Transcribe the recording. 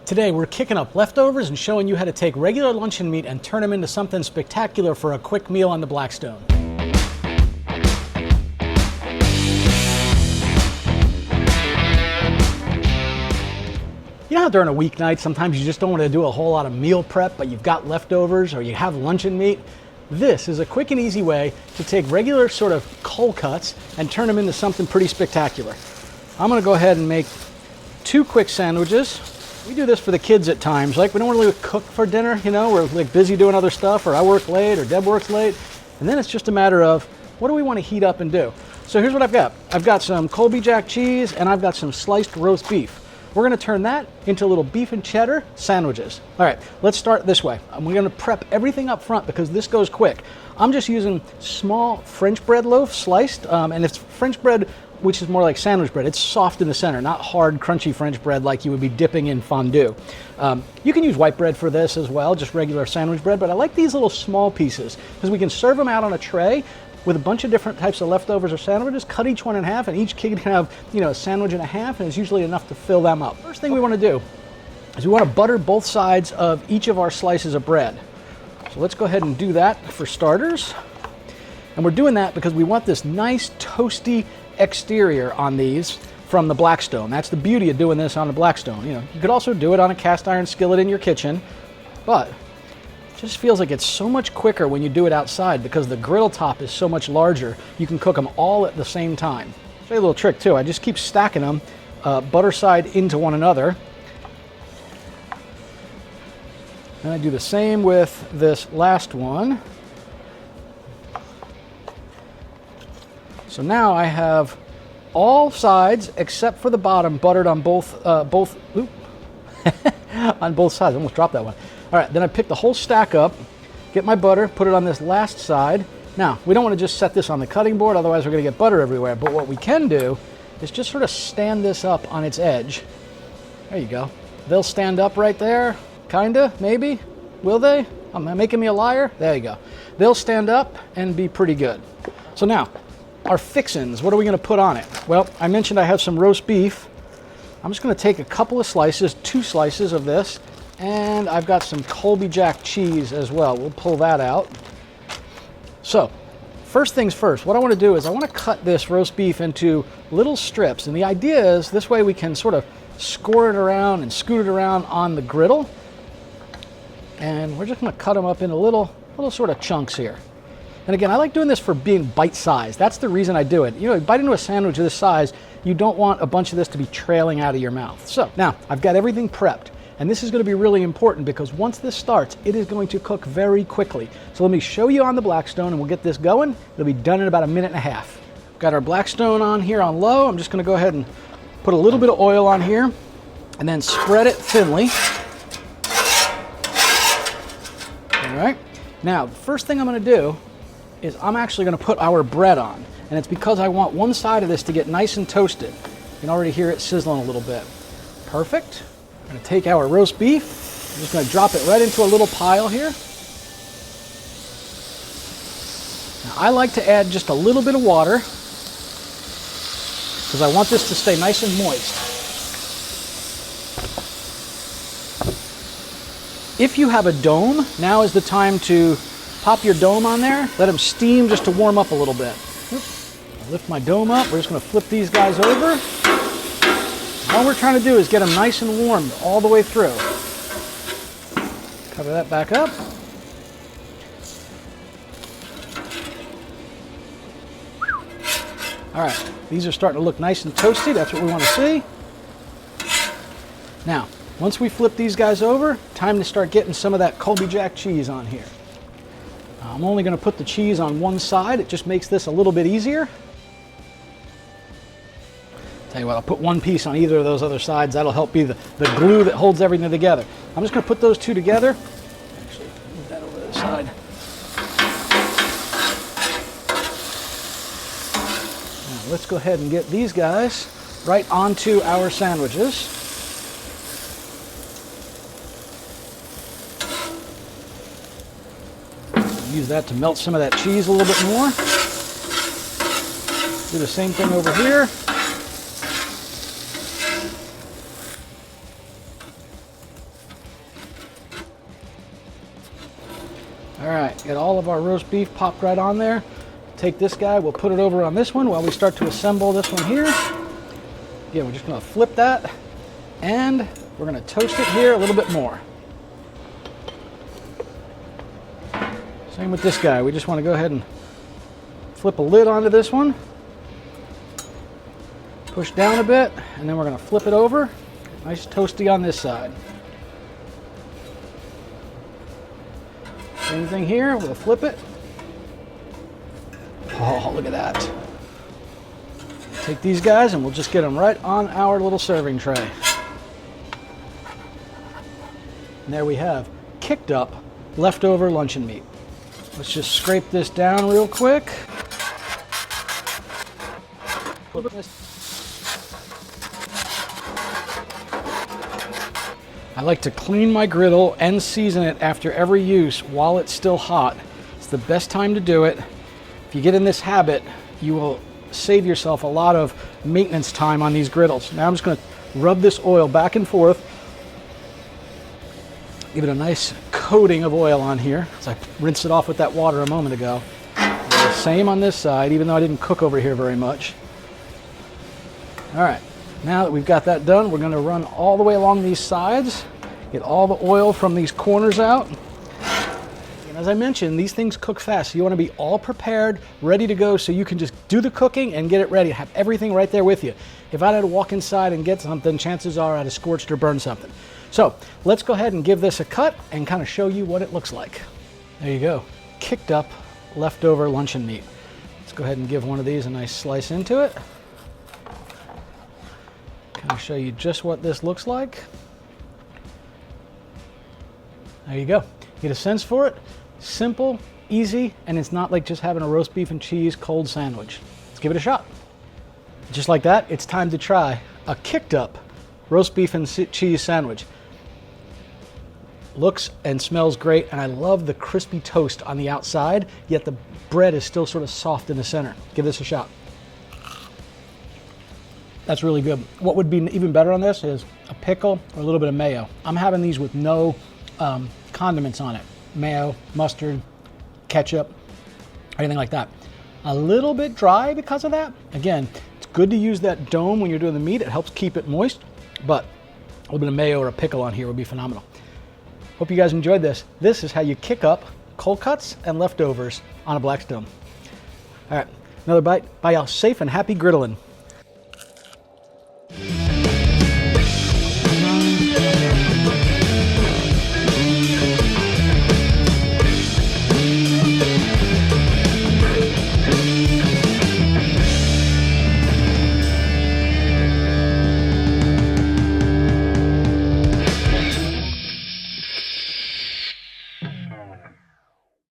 Today we're kicking up leftovers and showing you how to take regular luncheon meat and turn them into something spectacular for a quick meal on the Blackstone. You know how during a weeknight sometimes you just don't want to do a whole lot of meal prep, but you've got leftovers or you have luncheon meat? This is a quick and easy way to take regular sort of cold cuts and turn them into something pretty spectacular. I'm going to go ahead and make 2 quick sandwiches. We do this for the kids at times. Like, we don't really cook for dinner, you know, we're like busy doing other stuff, or I work late, or Deb works late. And then it's just a matter of, what do we want to heat up and do? So here's what I've got. I've got some Colby Jack cheese, and I've got some sliced roast beef. We're going to turn that into little beef and cheddar sandwiches. All right, let's start this way. We're going to prep everything up front because this goes quick. I'm just using small French bread loaf sliced, and it's French bread which is more like sandwich bread. It's soft in the center, not hard, crunchy French bread like you would be dipping in fondue. You can use white bread for this as well, just regular sandwich bread, but I like these little small pieces because we can serve them out on a tray with a bunch of different types of leftovers or sandwiches, cut each one in half, and each kid can have, you know, a sandwich and a half, and it's usually enough to fill them up. First thing we want to do is we want to butter both sides of each of our slices of bread. So let's go ahead and do that for starters. And we're doing that because we want this nice toasty exterior on these from the Blackstone. That's the beauty of doing this on the Blackstone. You know, you could also do it on a cast iron skillet in your kitchen, but it just feels like it's so much quicker when you do it outside because the griddle top is so much larger. You can cook them all at the same time. I'll show you a little trick too. I just keep stacking them butter side into one another. And I do the same with this last one. So now I have all sides except for the bottom buttered on both on both sides. I almost dropped that one. All right, then I pick the whole stack up, get my butter, put it on this last side. Now, we don't want to just set this on the cutting board, otherwise we're going to get butter everywhere. But what we can do is just sort of stand this up on its edge. There you go. They'll stand up right there, kinda, maybe. Will they? Am I making me a liar? There you go. They'll stand up and be pretty good. So now, our fixins, what are we going to put on it? Well, I mentioned I have some roast beef. I'm just going to take a couple of slices, 2 slices of this, and I've got some Colby Jack cheese as well. We'll pull that out. So, first things first, what I want to do is I want to cut this roast beef into little strips, and the idea is this way we can sort of score it around and scoot it around on the griddle, and we're just going to cut them up into little sort of chunks here. And again, I like doing this for being bite-sized. That's the reason I do it. You know, you bite into a sandwich of this size, you don't want a bunch of this to be trailing out of your mouth. So now I've got everything prepped, and this is going to be really important because once this starts, it is going to cook very quickly. So let me show you on the Blackstone, and we'll get this going. It'll be done in about 1.5 minutes. Got our Blackstone on here on low. I'm just going to go ahead and put a little bit of oil on here, and then spread it thinly. All right. Now, the first thing I'm going to do is I'm actually going to put our bread on, and it's because I want one side of this to get nice and toasted. You can already hear it sizzling a little bit. Perfect. I'm going to take our roast beef. I'm just going to drop it right into a little pile here. Now, I like to add just a little bit of water because I want this to stay nice and moist. If you have a dome, now is the time to pop your dome on there, let them steam just to warm up a little bit. I'll lift my dome up, we're just going to flip these guys over. All we're trying to do is get them nice and warm all the way through. Cover that back up. All right, these are starting to look nice and toasty, that's what we want to see. Now, once we flip these guys over, time to start getting some of that Colby Jack cheese on here. I'm only going to put the cheese on one side. It just makes this a little bit easier. Tell you what, I'll put one piece on either of those other sides. That'll help be the glue that holds everything together. I'm just going to put those 2 together. Actually, move that over to the side. Now, let's go ahead and get these guys right onto our sandwiches. Use that to melt some of that cheese a little bit more. Do the same thing over here. All right, get all of our roast beef popped right on there. Take this guy, we'll put it over on this one while we start to assemble this one here. Again, we're just gonna flip that, and we're gonna toast it here a little bit more. Same with this guy. We just wanna go ahead and flip a lid onto this one. Push down a bit, and then we're gonna flip it over. Nice toasty on this side. Same thing here, we'll flip it. Oh, look at that. Take these guys and we'll just get them right on our little serving tray. And there we have kicked up leftover luncheon meat. Let's just scrape this down real quick. I like to clean my griddle and season it after every use while it's still hot. It's the best time to do it. If you get in this habit, you will save yourself a lot of maintenance time on these griddles. Now I'm just going to rub this oil back and forth. Give it a nice coating of oil on here. So I rinsed it off with that water a moment ago. The same on this side, even though I didn't cook over here very much. All right, now that we've got that done, we're going to run all the way along these sides, get all the oil from these corners out. And as I mentioned, these things cook fast, so you want to be all prepared, ready to go, so you can just do the cooking and get it ready. Have everything right there with you. If I had to walk inside and get something, chances are I'd have scorched or burned something. So let's go ahead and give this a cut and kind of show you what it looks like. There you go, kicked up leftover luncheon meat. Let's go ahead and give one of these a nice slice into it. Kind of show you just what this looks like. There you go. Get a sense for it. Simple, easy, and it's not like just having a roast beef and cheese cold sandwich. Let's give it a shot. Just like that, it's time to try a kicked up roast beef and cheese sandwich. Looks and smells great, and I love the crispy toast on the outside, yet the bread is still sort of soft in the center. Give this a shot. That's really good. What would be even better on this is a pickle or a little bit of mayo. I'm having these with no condiments on it. Mayo, mustard, ketchup, anything like that. A little bit dry because of that. Again, it's good to use that dome when you're doing the meat. It helps keep it moist, but a little bit of mayo or a pickle on here would be phenomenal. Hope you guys enjoyed this. This is how you kick up cold cuts and leftovers on a Blackstone. All right, another bite. Bye y'all. Safe and happy griddling.